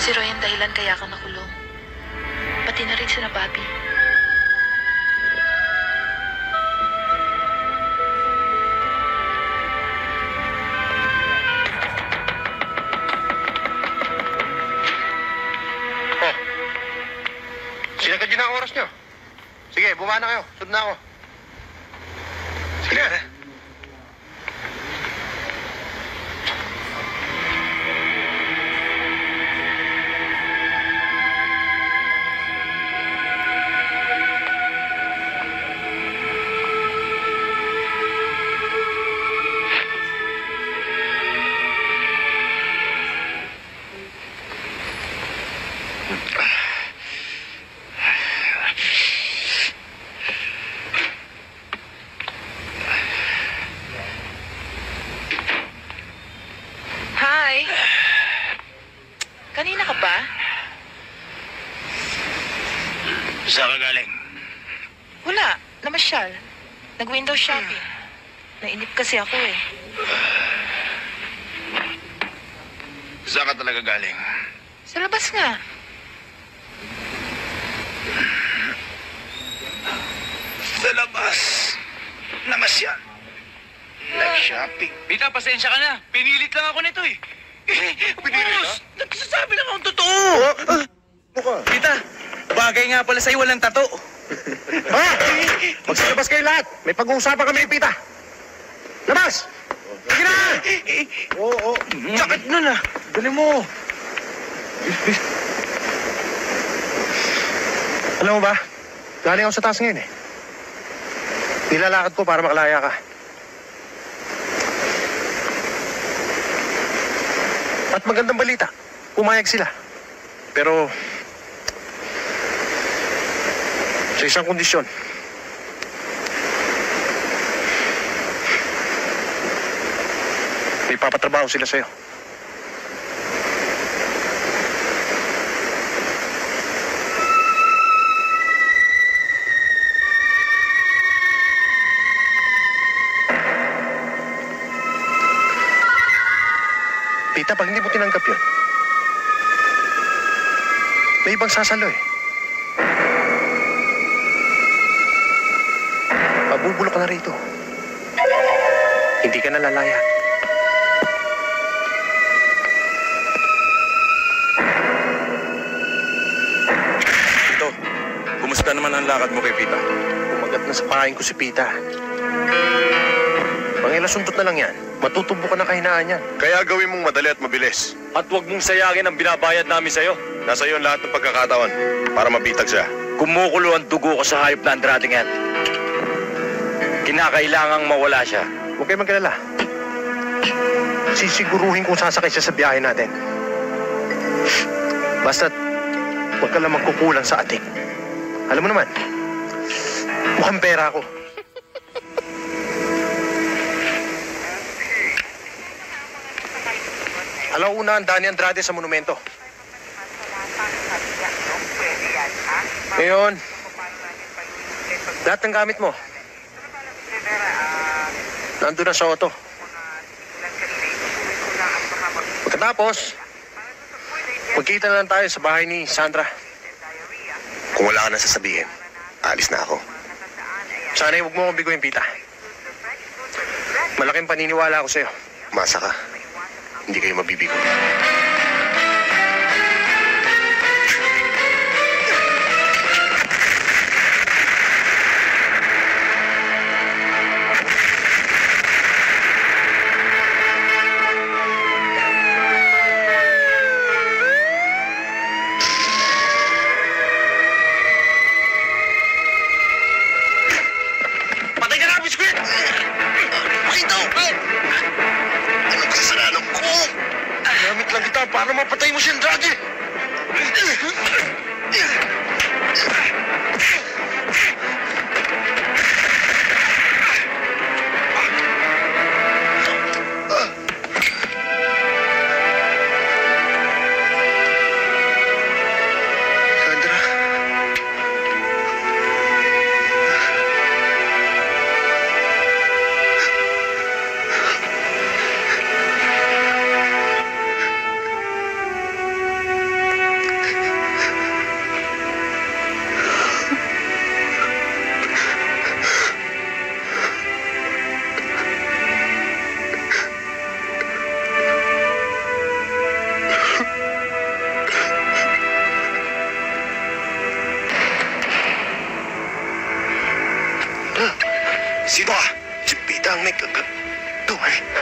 Si Roy ang dahilan kaya ka nakulong. Pati na rin sina Bobby. Sinagad yun ang oras nyo. Sige, bumaba na kayo. Sunod na ako. Sige na. Kanina ka pa? Saan ka galing? Wala. Namasyal. Nag-window shopping. Nainip kasi ako eh. Saan ka talaga galing? Sa labas nga. Sa labas. Namasyal. Nag-shopping. Pita, pasensya ka na. Pinilit lang ako nito eh. Boss, nagsasabi lang akong totoo. Mukha. Pita, bagay nga pala sa'yo walang tato. Ha? Magsilabas kayo lahat. May pag-uusapan kami ni Pita. Labas! Sige na! Oo. Sakit nun ah. Dali mo. Alam mo ba? Galing ako sa taas ngayon eh. Nilalakad ko para makalaya ka. At magandang balita, pumayag sila. Pero, sa isang kondisyon. May papatrabaho sila sa'yo. Tita, pag hindi mo tinanggap yun, may ibang sasalo eh. Mabubulok ka na rito. Hindi ka nalalaya. Ito, kumusta naman ang lakad mo kay Pita? Umagat na sa pahain ko si Pita. Pangilasundot na lang yan. Matutubo ka na kahinaan yan. Kaya gawin mong madali at mabilis. At huwag mong sayangin ang binabayad namin sa'yo. Nasa iyo ang lahat ng pagkakataon para mabitag siya. Kumukulo ang dugo ko sa hayop na Andrade yan. Kinakailangang mawala siya. Huwag kayo magkalala. Sisiguruhin kung sasakay siya sa biyahe natin. Basta't huwag ka lang magkukulang sa atik. Alam mo naman, mukhang pera ako. Alauna ang Danny Andrade sa monumento. Ngayon, lahat ng gamit mo, nandun na sa auto. Pagkatapos, magkita na lang tayo sa bahay ni Sandra. Kung wala ka na sasabihin, alis na ako. Sana'y huwag mo akong biguin, Pita. Malaking paniniwala ako sa'yo. Masa ka. Hindi kayo mabibigo. Patay ka na, biskwit! Pakita ko! Anong kasalanan ko? Gamit lang kita para mapatay mo si Andrade! Sandra. Sino ka? Si Pita ang may kagagawan.